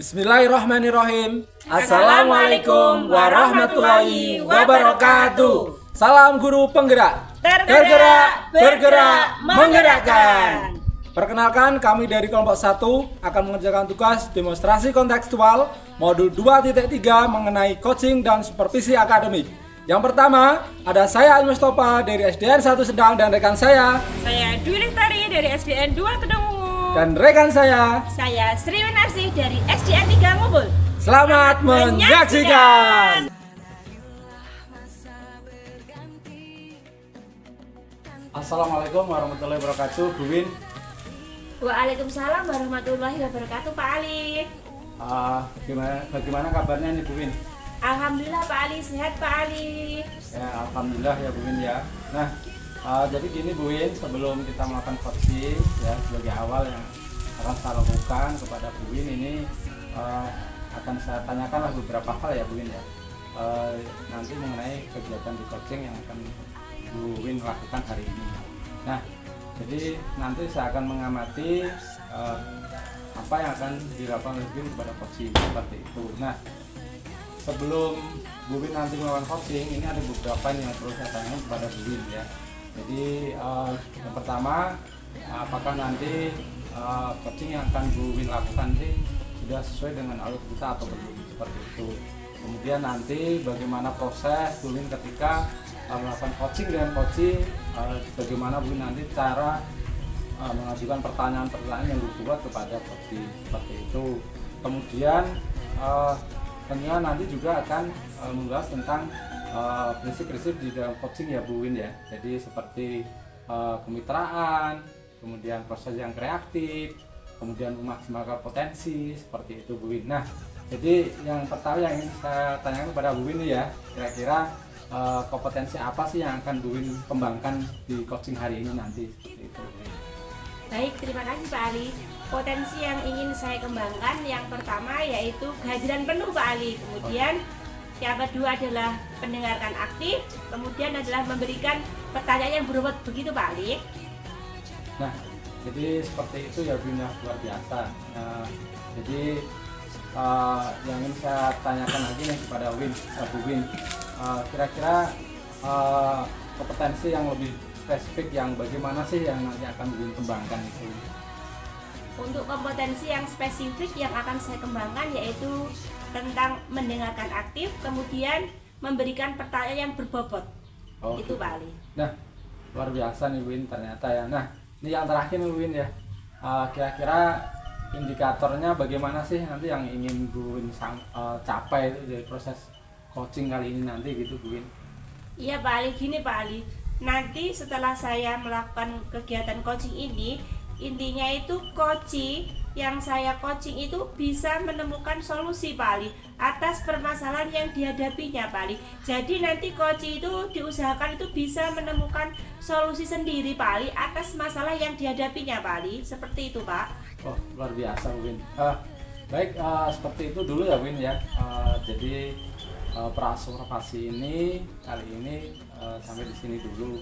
Bismillahirrahmanirrahim. Assalamualaikum warahmatullahi wabarakatuh. Salam guru penggerak. Bergerak, menggerakkan. Perkenalkan, kami dari kelompok 1 akan mengerjakan tugas demonstrasi kontekstual modul 2.3 mengenai coaching dan supervisi akademik. Yang pertama, ada saya Al-Mustafa dari SDN 1 Sedang dan rekan saya Dwi Lestari dari SDN 2 Kedungwungu. dan rekan saya Sri Winarsih dari SDN 3 Ngubul. Selamat menyaksikan. Assalamualaikum warahmatullahi wabarakatuh, Bu Win. Waalaikumsalam warahmatullahi wabarakatuh, Pak Ali. Bagaimana kabarnya nih, Bu Win? Alhamdulillah Pak Ali, sehat Pak Ali. Ya, alhamdulillah ya, Bu Win ya. Nah, jadi gini Bu Win, sebelum kita melakukan coaching ya, sebagai awal yang akan saya lakukan kepada Bu Win ini akan saya tanyakanlah beberapa hal ya, Bu Win ya. Nanti mengenai kegiatan di coaching yang akan Bu Win lakukan hari ini. Nah, jadi nanti saya akan mengamati apa yang akan dilakukan oleh Bu Win kepada coaching seperti itu. Nah, sebelum Bu Win nanti melakukan coaching, ini ada beberapa yang perlu saya tanyakan kepada Bu Win ya. Jadi yang pertama, apakah nanti coaching yang akan Bu Win lakukan ini sudah sesuai dengan alur kita atau belum, seperti itu. Kemudian nanti bagaimana proses Bu Win ketika melakukan coaching dengan coaching, bagaimana Bu Win nanti cara mengajukan pertanyaan-pertanyaan yang berbuat kepada coaching, seperti itu. Kemudian tentunya nanti juga akan membahas tentang prinsip-prinsip di dalam coaching ya Bu Win ya. Jadi seperti kemitraan, kemudian proses yang kreatif, kemudian memaksimalkan potensi, seperti itu Bu Win. Nah, jadi yang pertama yang ingin saya tanyakan kepada Bu Win ya, kira-kira kompetensi apa sih yang akan Bu Win kembangkan di coaching hari ini nanti, seperti itu. Baik, terima kasih Pak Ali. Potensi yang ingin saya kembangkan yang pertama yaitu kehadiran penuh Pak Ali. Kemudian yang kedua adalah pendengarkan aktif. Kemudian adalah memberikan pertanyaan yang berbobot, begitu Pak Ali. Nah, jadi seperti itu ya Bu Win, luar biasa. Jadi yang ingin saya tanyakan lagi nih kepada Bu Win, kira-kira kompetensi yang lebih spesifik yang bagaimana sih yang nanti akan Bu Win kembangkan itu? Untuk kompetensi yang spesifik yang akan saya kembangkan yaitu tentang mendengarkan aktif, kemudian memberikan pertanyaan yang berbobot. Itu Pak Ali. Nah, luar biasa nih Bu Win ternyata ya. Nah, ini yang terakhir nih Bu Win ya. Kira-kira indikatornya bagaimana sih nanti yang ingin Bu Win capai dari proses coaching kali ini nanti gitu Bu Win? Iya Pak Ali, gini Pak Ali. Nanti setelah saya melakukan kegiatan coaching ini, intinya itu coaching yang saya coaching itu bisa menemukan solusi Pak Ali atas permasalahan yang dihadapinya Pak Ali. Jadi nanti coaching itu diusahakan itu bisa menemukan solusi sendiri Pak Ali atas masalah yang dihadapinya Pak Ali. Seperti itu Pak. Oh, luar biasa Bu Win. Baik, seperti itu dulu ya Bu Win ya. Jadi praobservasi ini kali ini sampai di sini dulu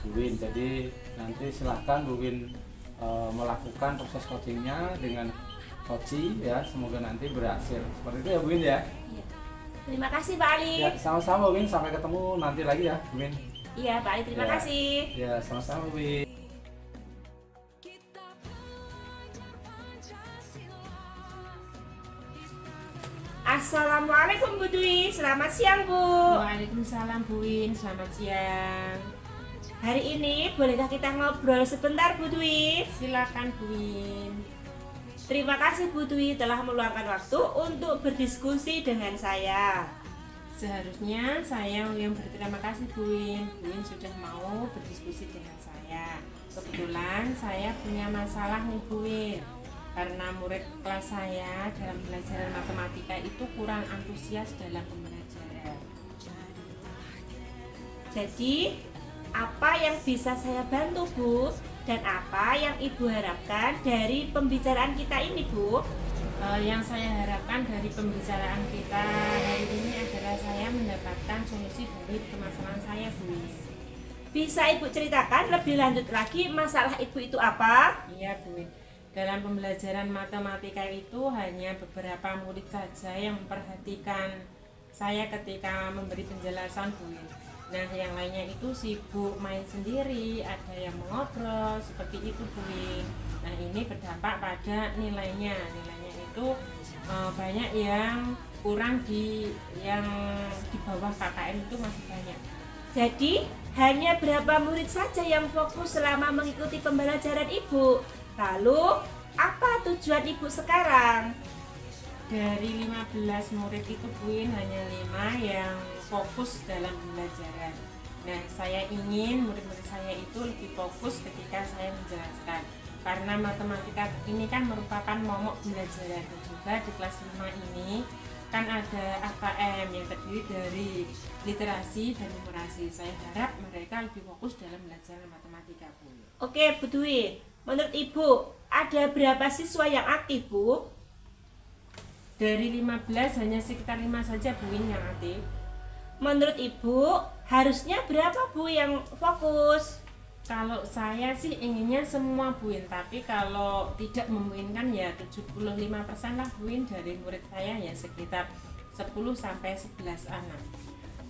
Bu Win. Jadi nanti silahkan Bu Win melakukan proses coachingnya dengan coaching ya, semoga nanti berhasil seperti itu ya Bu Win ya. Iya. Terima kasih Pak Ali. Ya, sama-sama Bu Win, sampai ketemu nanti lagi ya Bu Win. Iya Pak Ali, terima kasih. Ya, sama-sama Bu Win. Assalamualaikum Bu Dwi, selamat siang Bu. Waalaikumsalam Bu Win, selamat siang. Hari ini bolehkah kita ngobrol sebentar Bu Dwi? Silakan Bu Win. Terima kasih Bu Dwi telah meluangkan waktu untuk berdiskusi dengan saya. Seharusnya saya yang berterima kasih Bu Win. Bu Win sudah mau berdiskusi dengan saya. Kebetulan saya punya masalah nih Bu Win. Karena murid kelas saya dalam pelajaran matematika itu kurang antusias dalam pembelajaran. Jadi, apa yang bisa saya bantu Bu? Dan apa yang Ibu harapkan dari pembicaraan kita ini Bu? Yang saya harapkan dari pembicaraan kita hari ini adalah saya mendapatkan solusi dari permasalahan saya Bu. Bisa Ibu ceritakan lebih lanjut lagi masalah Ibu itu apa? Iya Bu. dalam pembelajaran matematika itu hanya beberapa murid saja yang memperhatikan saya ketika memberi penjelasan Bu Win. Nah, yang lainnya itu sibuk main sendiri, ada yang mengobrol, seperti itu Bu Win. Nah, ini berdampak pada nilainya. Nilainya itu banyak yang kurang yang di bawah KKM itu masih banyak. Jadi hanya berapa murid saja yang fokus selama mengikuti pembelajaran Ibu? Lalu apa tujuan Ibu sekarang? Dari 15 murid itu Bu Win hanya 5 yang fokus dalam pembelajaran. Nah, saya ingin murid-murid saya itu lebih fokus ketika saya menjelaskan, karena matematika ini kan merupakan momok pembelajaran. Dan juga di kelas 5 ini kan ada AKM yang terdiri dari literasi dan numerasi. Saya harap mereka lebih fokus dalam belajar matematika Bu. Oke Bu Dwi, menurut Ibu ada berapa siswa yang aktif Bu? Dari 15 hanya sekitar 5 saja Bu Win yang aktif. Menurut Ibu harusnya berapa Bu yang fokus? Kalau saya sih inginnya semua Bu Win, tapi kalau tidak memungkinkan ya 75% lah Bu Win. Dari murid saya ya sekitar 10-11 anak.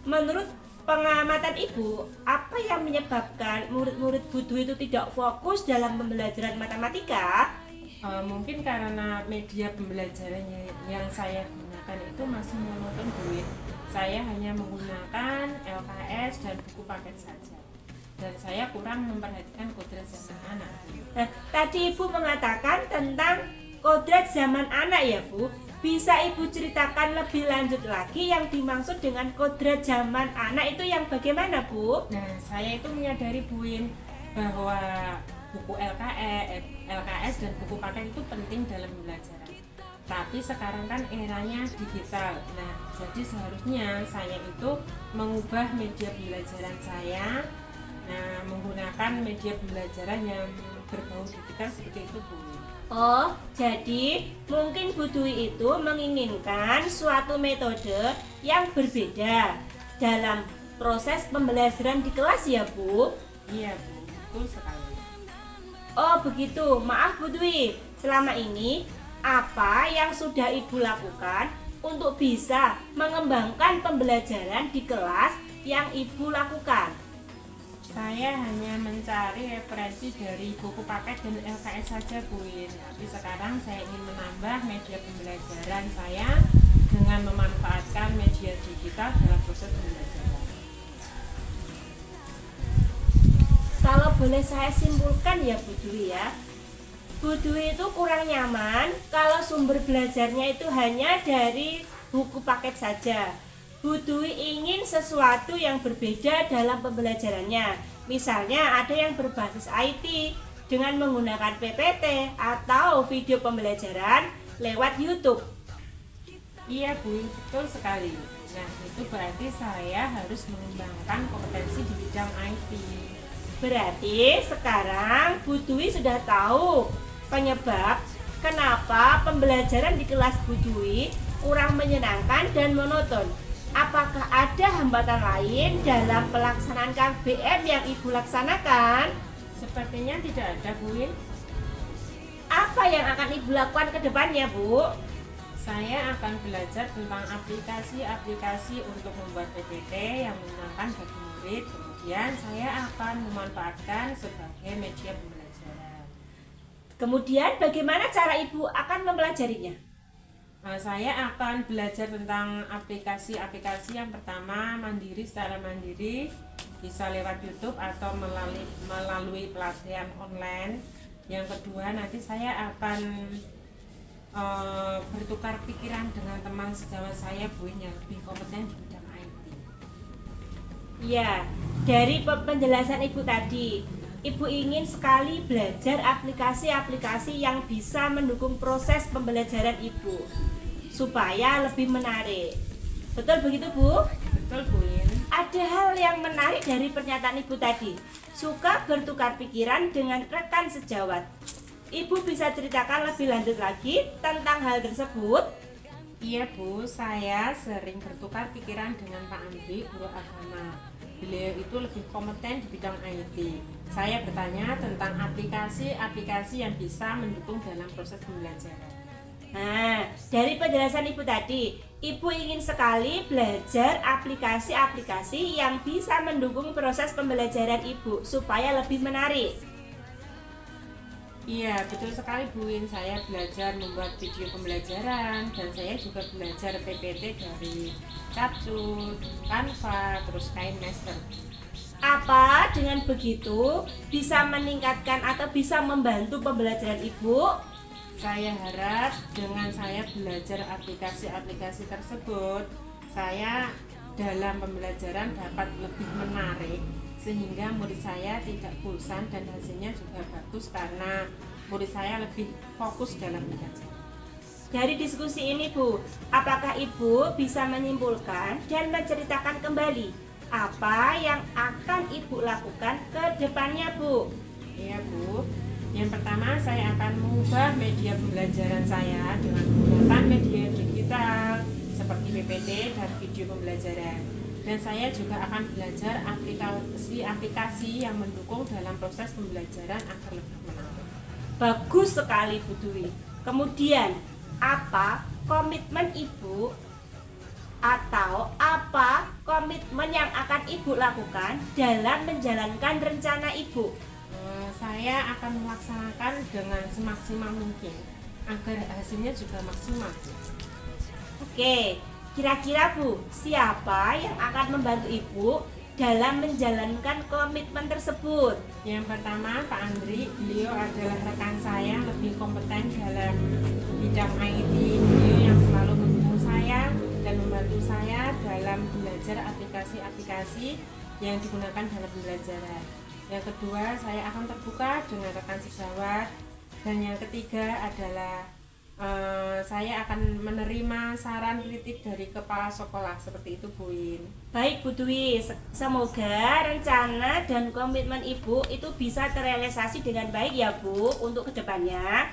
Menurut pengamatan Ibu, apa yang menyebabkan murid-murid Bu Dwi itu tidak fokus dalam pembelajaran matematika? Mungkin karena media pembelajarannya yang saya gunakan itu masih monoton Bu Win. Saya hanya menggunakan LKS dan buku paket saja, dan saya kurang memperhatikan kodrat zaman anak. Nah, tadi Ibu mengatakan tentang kodrat zaman anak ya Bu. Bisa Ibu ceritakan lebih lanjut lagi yang dimaksud dengan kodrat zaman anak itu yang bagaimana Bu? Nah, saya itu menyadari Bu Win bahwa buku LKS dan buku paket itu penting dalam pembelajaran. Tapi sekarang kan eranya digital. Nah, jadi seharusnya saya itu mengubah media pembelajaran saya, menggunakan media pembelajaran yang berbau digital seperti itu Bu. Oh, jadi mungkin Bu Dwi itu menginginkan suatu metode yang berbeda dalam proses pembelajaran di kelas ya Bu? Iya Bu, betul sekali. Oh begitu, maaf Bu Dwi, selama ini apa yang sudah Ibu lakukan untuk bisa mengembangkan pembelajaran di kelas yang Ibu lakukan? Saya hanya mencari referensi dari buku paket dan LKS saja Bu Win. Tapi sekarang saya ingin menambah media pembelajaran saya dengan memanfaatkan media digital dalam proses pembelajaran. Kalau boleh saya simpulkan ya Bu Dwi ya, Bu Dwi itu kurang nyaman kalau sumber belajarnya itu hanya dari buku paket saja. Bu Dwi ingin sesuatu yang berbeda dalam pembelajarannya. Misalnya ada yang berbasis IT dengan menggunakan PPT atau video pembelajaran lewat YouTube. Iya Bu, betul sekali. Nah, itu berarti saya harus mengembangkan kompetensi di bidang IT. Berarti sekarang Bu Dwi sudah tahu penyebab kenapa pembelajaran di kelas Bu Dwi kurang menyenangkan dan monoton. Apakah ada hambatan lain dalam pelaksanaan KBM yang Ibu laksanakan? Sepertinya tidak ada Bu Win. Apa yang akan Ibu lakukan ke depannya Bu? Saya akan belajar tentang aplikasi-aplikasi untuk membuat PPT yang menyenangkan bagi murid. Kemudian saya akan memanfaatkan sebagai media pembelajaran. Kemudian bagaimana cara Ibu akan mempelajarinya? Saya akan belajar tentang aplikasi-aplikasi. Yang pertama secara mandiri, bisa lewat YouTube atau melalui pelatihan online. Yang kedua nanti saya akan bertukar pikiran dengan teman sejawat saya Bu yang lebih kompeten di bidang IT. Ya, dari penjelasan Ibu tadi, Ibu ingin sekali belajar aplikasi-aplikasi yang bisa mendukung proses pembelajaran Ibu supaya lebih menarik. Betul begitu Bu? Betul Bu Win. Ada hal yang menarik dari pernyataan Ibu tadi, suka bertukar pikiran dengan rekan sejawat. Ibu bisa ceritakan lebih lanjut lagi tentang hal tersebut? Iya Bu, saya sering bertukar pikiran dengan Pak Andri, guru agama. Beliau itu lebih kompeten di bidang IT. Saya bertanya tentang aplikasi-aplikasi yang bisa mendukung dalam proses pembelajaran. Nah, dari penjelasan Ibu tadi, Ibu ingin sekali belajar aplikasi-aplikasi yang bisa mendukung proses pembelajaran Ibu supaya lebih menarik. Iya, betul sekali Bu Win. Saya belajar membuat video pembelajaran dan saya juga belajar PPT dari Capcut, Canva, terus KineMaster. Apa dengan begitu bisa meningkatkan atau bisa membantu pembelajaran Ibu? Saya harap dengan saya belajar aplikasi-aplikasi tersebut, saya dalam pembelajaran dapat lebih menarik sehingga murid saya tidak bosan dan hasilnya juga bagus karena murid saya lebih fokus dalam belajar. Dari diskusi ini Bu, apakah Ibu bisa menyimpulkan dan menceritakan kembali apa yang akan Ibu lakukan ke depannya Bu? Iya Bu, yang pertama saya akan mengubah media pembelajaran saya dengan menggunakan media digital seperti PPT dan video pembelajaran. Dan saya juga akan belajar aplikasi-aplikasi yang mendukung dalam proses pembelajaran agar lebih menarik. Bagus sekali Bu Dwi. Kemudian, apa komitmen Ibu atau apa komitmen yang akan Ibu lakukan dalam menjalankan rencana Ibu? Saya akan melaksanakan dengan semaksimal mungkin agar hasilnya juga maksimal. Oke, kira-kira Bu, siapa yang akan membantu Ibu dalam menjalankan komitmen tersebut? Yang pertama Pak Andri, beliau adalah rekan saya yang lebih kompeten dalam bidang IT. Beliau yang selalu mendukung saya dan membantu saya dalam belajar aplikasi-aplikasi yang digunakan dalam pembelajaran. Yang kedua, saya akan terbuka dengan rekan sejawat. Dan yang ketiga adalah saya akan menerima saran kritik dari kepala sekolah, seperti itu Bu Win. Baik Bu Dwi, semoga rencana dan komitmen Ibu itu bisa terrealisasi dengan baik ya Bu untuk kedepannya.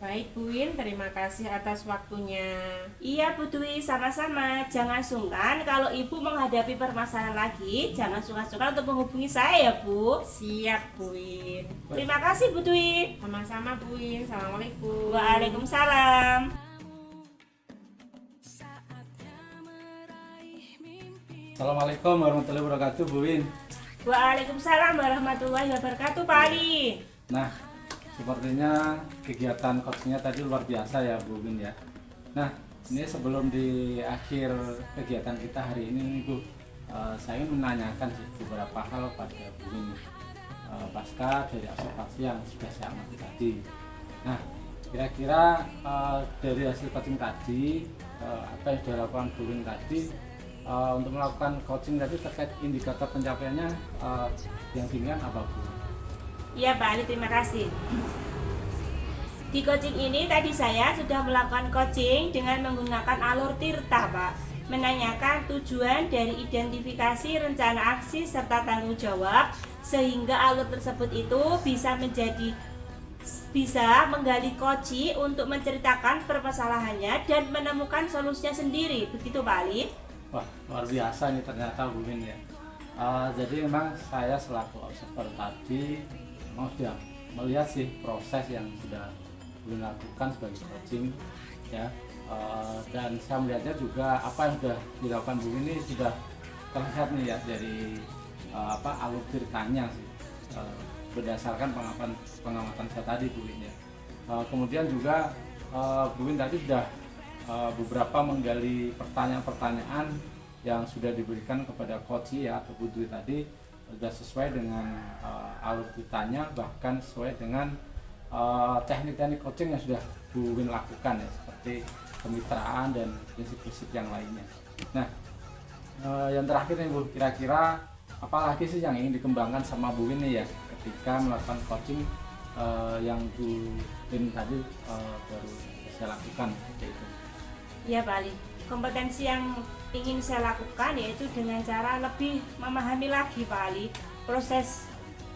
Baik Bu Win, terima kasih atas waktunya. Iya Bu Dwi, sama-sama. Jangan sungkan kalau Ibu menghadapi permasalahan lagi, jangan sungkan-sungkan untuk menghubungi saya ya Bu. Siap Bu Win. Terima kasih Bu Dwi. Sama-sama Bu Win. Assalamualaikum. Waalaikumsalam. Assalamualaikum warahmatullahi wabarakatuh Bu Win. Waalaikumsalam warahmatullahi wabarakatuh Pak Ali. Nah, sepertinya kegiatan coachingnya tadi luar biasa ya Bu Win ya. Nah, ini sebelum di akhir kegiatan kita hari ini nih Bu, saya ingin menanyakan sih beberapa hal pada Bu Win pasca dari observasi yang sudah saya amati tadi. Nah, kira-kira dari hasil coaching tadi, apa yang sudah dilakukan Bu Win tadi untuk melakukan coaching tadi terkait indikator pencapaiannya yang tinggal apa Bu? Iya Pak Ali, terima kasih. Di coaching ini tadi saya sudah melakukan coaching dengan menggunakan alur Tirta Pak. Menanyakan tujuan dari identifikasi rencana aksi serta tanggung jawab sehingga alur tersebut itu bisa menggali koci untuk menceritakan permasalahannya dan menemukan solusinya sendiri. Begitu Pak Ali? Wah, luar biasa nih ternyata Bu Win ya. Jadi memang saya selaku observer tadi memang sudah melihat sih proses yang sudah dilakukan sebagai coaching ya, dan saya melihatnya juga apa yang sudah dilakukan Bu ini sudah terlihat nih ya dari alur ceritanya sih, berdasarkan pengamatan saya tadi Bu ini ya. Kemudian juga Bu Win tadi sudah beberapa menggali pertanyaan-pertanyaan yang sudah diberikan kepada coach ya atau Bu Dwi tadi, sudah sesuai dengan alur ceritanya, bahkan sesuai dengan teknik-teknik coaching yang sudah Bu Win lakukan ya, seperti kemitraan dan prinsip-prinsip yang lainnya. Nah, yang terakhir nih Bu, kira-kira apalagi sih yang ingin dikembangkan sama Bu Win nih ya ketika melakukan coaching yang Bu Win tadi baru saya lakukan seperti itu? Ya Pak Ali, kompetensi yang ingin saya lakukan yaitu dengan cara lebih memahami lagi Pak Ali proses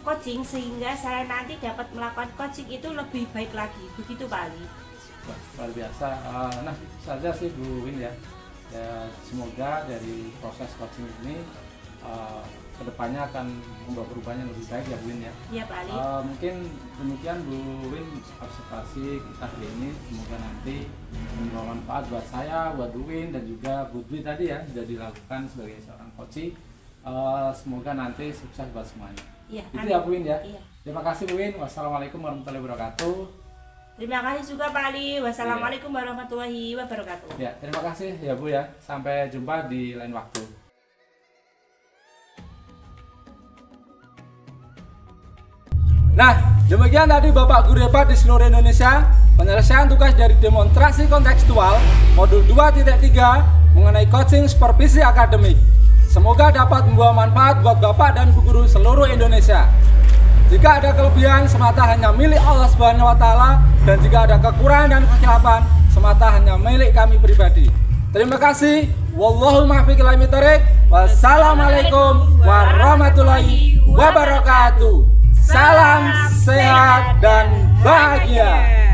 coaching sehingga saya nanti dapat melakukan coaching itu lebih baik lagi. Begitu Pak Ali. Wah, luar biasa. Nah, itu saja sih Bu Win ya. Ya, semoga dari proses coaching ini kedepannya akan membawa perubahan yang lebih baik ya Bu Win ya. Iya Pak Ali. Mungkin demikian Bu Win observasi kita hari ini, semoga nanti membawa manfaat buat saya, buat Bu Win dan juga Bu Dwi tadi ya, sudah dilakukan sebagai seorang coach. Semoga nanti sukses buat semuanya. Iya. Itu ya Bu Win ya. Iya. Terima kasih Bu Win. Wassalamualaikum warahmatullahi wabarakatuh. Terima kasih juga Pak Ali. Wassalamualaikum warahmatullahi wabarakatuh. Ya, terima kasih ya Bu ya. Sampai jumpa di lain waktu. Nah, demikian tadi Bapak Guru Hebat di seluruh Indonesia penyelesaian tugas dari demonstrasi kontekstual modul 2.3 mengenai coaching supervisi akademik. Semoga dapat membawa manfaat buat Bapak dan Bu Guru seluruh Indonesia. Jika ada kelebihan semata hanya milik Allah Subhanahu wa taala dan jika ada kekurangan dan kesilapan semata hanya milik kami pribadi. Terima kasih. Wallahu muwaffiq ila aqwamit thoriq. Wassalamualaikum warahmatullahi wabarakatuh. Salam sehat dan bahagia.